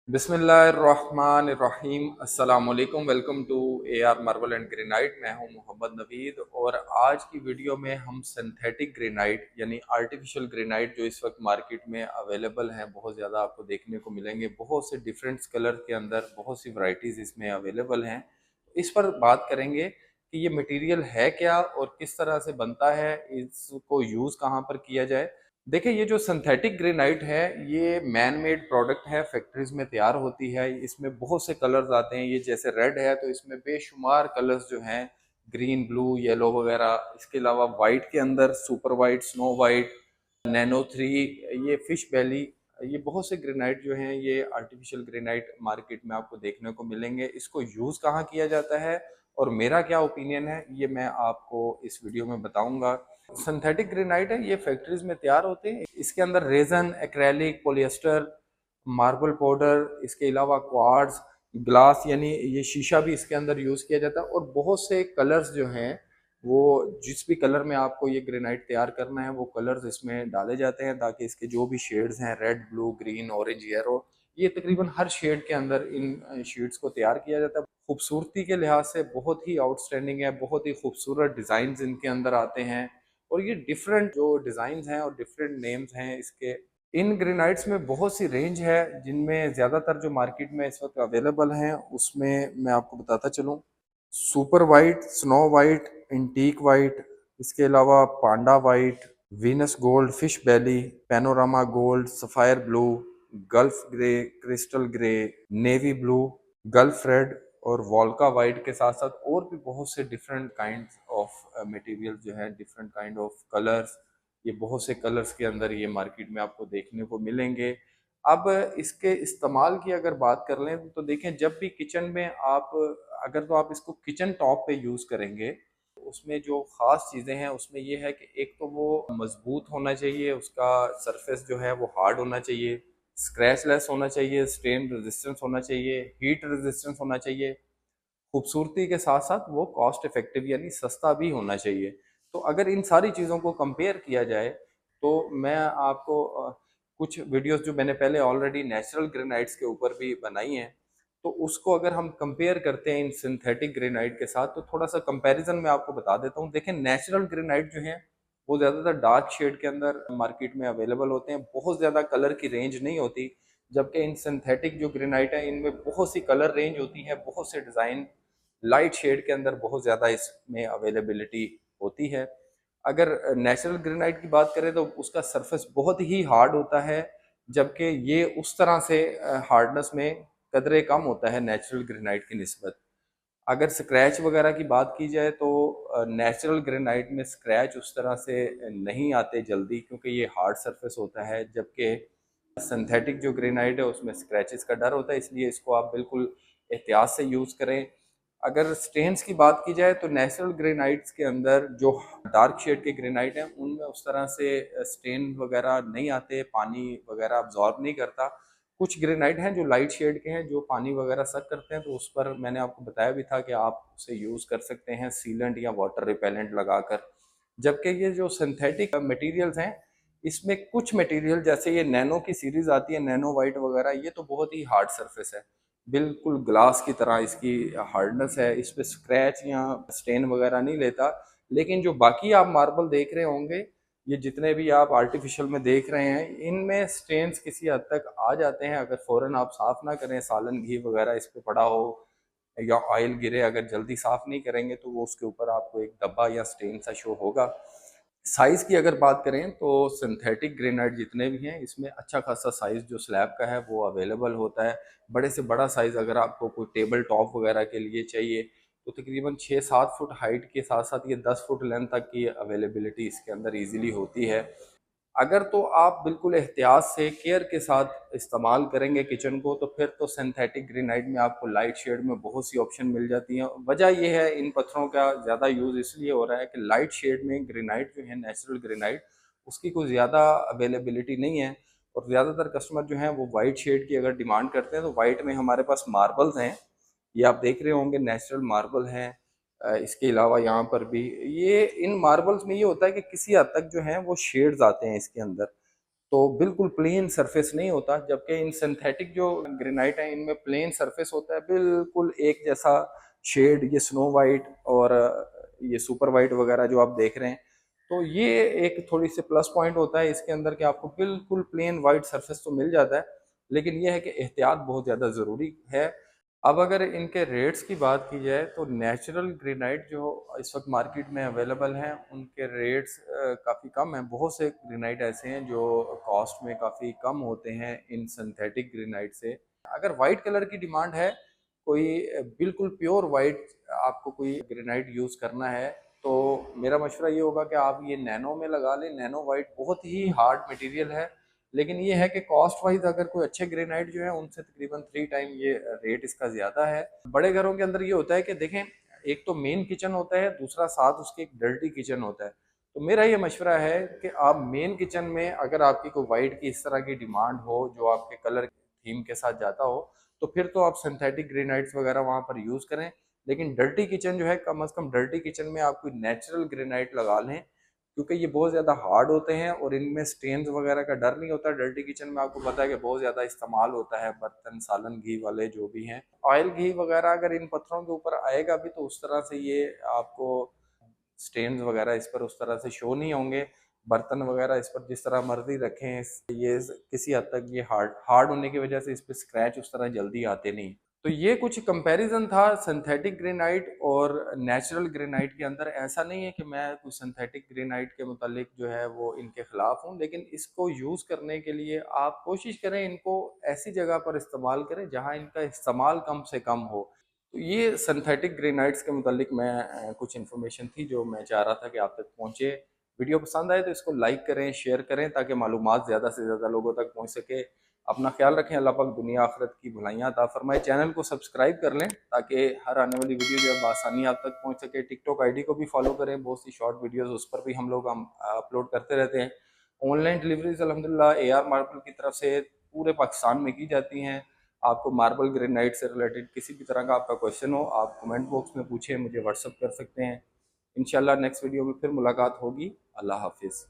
बिस्मिल्लाहिर्रहमानिर्रहीम। अस्सलाम वालेकुम। Welcome to AR marble and granite. मैं हूं मोहम्मद नवीद और आज की वीडियो में हम सिंथेटिक ग्रेनाइट यानी आर्टिफिशियल ग्रेनाइट जो इस वक्त मार्केट में अवेलेबल हैं, बहुत ज़्यादा आपको देखने को मिलेंगे। बहुत से डिफरेंट कलर के अंदर बहुत सी वैरायटीज़ इसमें अवेलेबल हैं। इस पर बात करेंगे कि ये मटेरियल है क्या और किस तरह से बनता है, इसको यूज़ कहाँ पर किया जाए। देखिए, ये जो सिंथेटिक ग्रेनाइट है ये मैन मेड प्रोडक्ट है, फैक्ट्रीज में तैयार होती है। इसमें बहुत से कलर्स आते हैं। ये जैसे रेड है तो इसमें बेशुमार कलर्स जो हैं, ग्रीन, ब्लू, येलो वगैरह। इसके अलावा वाइट के अंदर super white, snow white, nano three, ये फिश बैली, ये बहुत से ग्रेनाइट जो हैं ये आर्टिफिशियल ग्रेनाइट मार्केट में आपको देखने को मिलेंगे। इसको यूज़ कहाँ किया जाता है और मेरा क्या ओपिनियन है ये मैं आपको इस वीडियो में बताऊंगा। सिंथेटिक ग्रेनाइट है, ये फैक्ट्रीज में तैयार होते हैं। इसके अंदर resin, acrylic, polyester, marble powder, इसके अलावा क्वार्ट्ज, ग्लास यानी ये शीशा भी इसके अंदर यूज़ किया जाता है। और बहुत से कलर्स जो हैं वो जिस भी कलर में आपको ये ग्रेनाइट तैयार करना है वो कलर्स इसमें डाले जाते हैं ताकि इसके जो भी शेड्स हैं, red, blue, green, orange, yellow, ये तकरीबन हर शेड के अंदर इन शीट्स को तैयार किया जाता है। खूबसूरती के लिहाज से बहुत ही आउटस्टैंडिंग है, बहुत ही खूबसूरत डिज़ाइन इनके अंदर आते हैं। और ये डिफरेंट जो डिज़ाइंस हैं और डिफरेंट नेम्स हैं इसके। इन ग्रेनाइट्स में बहुत सी रेंज है जिनमें ज़्यादातर जो मार्केट में इस वक्त अवेलेबल हैं उसमें मैं आपको बताता चलूँ। Super white, snow white, antique white, इसके अलावा panda white, Venus gold, fish belly, panorama gold, sapphire blue, gulf grey, crystal grey, navy blue, gulf red और वॉल्का वाइट के साथ साथ और भी बहुत से डिफरेंट काइंड ऑफ मटेरियल जो है, डिफरेंट काइंड ऑफ कलर्स, ये बहुत से कलर्स के अंदर ये मार्केट में आपको देखने को मिलेंगे। अब इसके इस्तेमाल की अगर बात कर लें तो देखें, जब भी किचन में आप अगर तो आप इसको किचन टॉप पे यूज़ करेंगे, उसमें जो ख़ास चीज़ें हैं उसमें ये है कि एक तो वो मज़बूत होना चाहिए, उसका सरफेस जो है वो हार्ड होना चाहिए, स्क्रैच लेस होना चाहिए, स्ट्रेन रेजिस्टेंस होना चाहिए, हीट रेजिस्टेंस होना चाहिए। खूबसूरती के साथ साथ वो कॉस्ट इफेक्टिव यानी सस्ता भी होना चाहिए। तो अगर इन सारी चीज़ों को कंपेयर किया जाए तो मैं आपको कुछ वीडियोस जो मैंने पहले ऑलरेडी नेचुरल ग्रेनाइट्स के ऊपर भी बनाई हैं, तो उसको अगर हम कंपेयर करते हैं इन सिंथेटिक ग्रेनाइट के साथ तो थोड़ा सा कंपैरिजन मैं आपको बता देता हूँ। देखें, नेचुरल ग्रेनाइट जो है वो ज़्यादातर डार्क शेड के अंदर मार्केट में अवेलेबल होते हैं, बहुत ज़्यादा कलर की रेंज नहीं होती। जबकि इन सिंथेटिक जो ग्रेनाइट है इनमें बहुत सी कलर रेंज होती है, बहुत से डिज़ाइन लाइट शेड के अंदर बहुत ज़्यादा इसमें अवेलेबिलिटी होती है। अगर नेचुरल ग्रेनाइट की बात करें तो उसका सरफेस बहुत ही हार्ड होता है, जबकि ये उस तरह से हार्डनेस में कदरे कम होता है नेचुरल ग्रेनाइट की निस्बत। अगर स्क्रैच वगैरह की बात की जाए तो नेचुरल ग्रेनाइट में स्क्रैच उस तरह से नहीं आते जल्दी, क्योंकि ये हार्ड सरफेस होता है। जबकि सिंथेटिक जो ग्रेनाइट है उसमें स्क्रैचेस का डर होता है, इसलिए इसको आप बिल्कुल एहतियात से यूज़ करें। अगर स्टेन्स की बात की जाए तो नेचुरल ग्रेनाइट्स के अंदर जो डार्क शेड के ग्रेनाइट हैं उनमें उस तरह से स्टेन वगैरह नहीं आते, पानी वगैरह अब्जॉर्ब नहीं करता। कुछ ग्रेनाइट हैं जो लाइट शेड के हैं, जो पानी वगैरह सक करते हैं, तो उस पर मैंने आपको बताया भी था कि आप उसे यूज़ कर सकते हैं सीलेंट या वाटर रिपेलेंट लगाकर। जबकि ये जो सिंथेटिक मटेरियल्स हैं इसमें कुछ मटेरियल जैसे ये नैनो की सीरीज आती है, नैनो वाइट वगैरह, ये तो बहुत ही हार्ड सरफेस है, बिल्कुल ग्लास की तरह इसकी हार्डनेस है, इस पे स्क्रैच या स्टेन वगैरह नहीं लेता। लेकिन जो बाकी आप मार्बल देख रहे होंगे, ये जितने भी आप आर्टिफिशियल में देख रहे हैं, इनमें स्टेन्स किसी हद तक आ जाते हैं अगर फ़ौरन आप साफ़ ना करें, सालन घी वगैरह इस पे पड़ा हो या ऑयल गिरे, अगर जल्दी साफ़ नहीं करेंगे तो वो उसके ऊपर आपको एक धब्बा या स्टेन सा शो होगा। साइज़ की अगर बात करें तो सिंथेटिक ग्रेनाइट जितने भी हैं इसमें अच्छा खासा साइज़ जो स्लैब का है वो अवेलेबल होता है। बड़े से बड़ा साइज़ अगर आपको कोई टेबल टॉप वगैरह के लिए चाहिए तो तकरीबन 6-7 फुट हाइट के साथ साथ ये 10 फुट लेंथ तक की अवेलेबिलिटी इसके अंदर ईजिली होती है। अगर तो आप बिल्कुल एहतियात से केयर के साथ इस्तेमाल करेंगे किचन को तो फिर तो सिंथेटिक ग्रेनाइट में आपको लाइट शेड में बहुत सी ऑप्शन मिल जाती हैं। वजह यह है इन पत्थरों का ज़्यादा यूज़ इसलिए हो रहा है कि लाइट शेड में ग्रेनाइट जो है, नेचुरल ग्रेनाइट, उसकी कोई ज़्यादा अवेलेबिलिटी नहीं है। और ज़्यादातर कस्टमर जो हैं वो वाइट शेड की अगर डिमांड करते हैं तो वाइट में हमारे पास मार्बल्स हैं, ये आप देख रहे होंगे नेचुरल मार्बल हैं। इसके अलावा यहाँ पर भी ये इन मार्बल्स में ये होता है कि किसी हद तक जो है वो शेड्स आते हैं इसके अंदर। तो बिल्कुल प्लेन सरफेस नहीं होता, जबकि इन सिंथेटिक जो ग्रेनाइट है इनमें प्लेन सरफेस होता है, बिल्कुल एक जैसा शेड, ये स्नो वाइट और ये सुपर वाइट वगैरह जो आप देख रहे हैं। तो ये एक थोड़ी सी प्लस पॉइंट होता है इसके अंदर कि आपको बिल्कुल प्लेन वाइट सरफेस तो मिल जाता है, लेकिन यह है कि एहतियात बहुत ज़्यादा ज़रूरी है। अब अगर इनके रेट्स की बात की जाए तो नेचुरल ग्रेनाइट जो इस वक्त मार्केट में अवेलेबल हैं उनके रेट्स काफ़ी कम हैं। बहुत से ग्रेनाइट ऐसे हैं जो कॉस्ट में काफ़ी कम होते हैं इन सिंथेटिक ग्रेनाइट से। अगर वाइट कलर की डिमांड है, कोई बिल्कुल प्योर वाइट आपको कोई ग्रेनाइट यूज़ करना है, तो मेरा मशवरा ये होगा कि आप ये नैनो में लगा लें। नैनो वाइट बहुत ही हार्ड मटेरियल है, लेकिन ये है कि कॉस्ट वाइज अगर कोई अच्छे ग्रेनाइट जो है उनसे तकरीबन 3 टाइम ये रेट इसका ज़्यादा है। बड़े घरों के अंदर ये होता है कि देखें, एक तो मेन किचन होता है, दूसरा साथ उसके एक डर्टी किचन होता है। तो मेरा ये मशवरा है कि आप मेन किचन में अगर आपकी कोई वाइट की इस तरह की डिमांड हो जो आपके कलर थीम के साथ जाता हो, तो फिर तो आप सिंथेटिक ग्रेनाइट्स वगैरह वहाँ पर यूज़ करें। लेकिन डर्टी किचन जो है, कम अज़ कम डर्टी किचन में आप कोई नेचुरल ग्रेनाइट लगा लें, क्योंकि ये बहुत ज़्यादा हार्ड होते हैं और इनमें स्टेन्स वगैरह का डर नहीं होता। डर्टी किचन में आपको पता है कि बहुत ज़्यादा इस्तेमाल होता है बर्तन, सालन, घी वाले जो भी हैं, ऑयल घी वगैरह अगर इन पत्थरों के ऊपर आएगा भी तो उस तरह से ये आपको स्टेन्स वगैरह इस पर उस तरह से शो नहीं होंगे। बर्तन वगैरह इस पर जिस तरह मर्जी रखें, ये किसी हद तक ये हार्ड हार्ड होने की वजह से इस पर स्क्रैच उस तरह जल्दी आते नहीं। तो ये कुछ कंपैरिजन था सिंथेटिक ग्रेनाइट और नेचुरल ग्रेनाइट के अंदर। ऐसा नहीं है कि मैं कुछ सिंथेटिक ग्रेनाइट के मुतालिक जो है वो इनके खिलाफ हूँ, लेकिन इसको यूज़ करने के लिए आप कोशिश करें इनको ऐसी जगह पर इस्तेमाल करें जहाँ इनका इस्तेमाल कम से कम हो। तो ये सिंथेटिक ग्रेनाइट्स के मुतालिक मैं कुछ इन्फॉर्मेशन थी जो मैं चाह रहा था कि आप तक पहुँचे। वीडियो पसंद आए तो इसको लाइक करें, शेयर करें, ताकि मालूमात ज़्यादा से ज़्यादा लोगों तक पहुँच सके। अपना ख्याल रखें। अल्लाह पाक दुनिया आखिरत की भलाइयाँ अता फरमाए। चैनल को सब्सक्राइब कर लें ताकि हर आने वाली वीडियो जो है बआसानी आप तक पहुँच सके। टिकटॉक आईडी को भी फॉलो करें, बहुत सी शॉर्ट वीडियोस उस पर भी हम अपलोड करते रहते हैं। ऑनलाइन डिलीवरीज अल्हम्दुलिल्लाह AR मार्बल की तरफ से पूरे पाकिस्तान में की जाती हैं। आपको मार्बल ग्रेनाइट से रिलेटेड किसी भी तरह का आपका क्वेश्चन हो, आप कमेंट बॉक्स में पूछें, मुझे व्हाट्सअप कर सकते हैं। इंशाल्लाह नेक्स्ट वीडियो में फिर मुलाकात होगी। अल्लाह हाफिज़।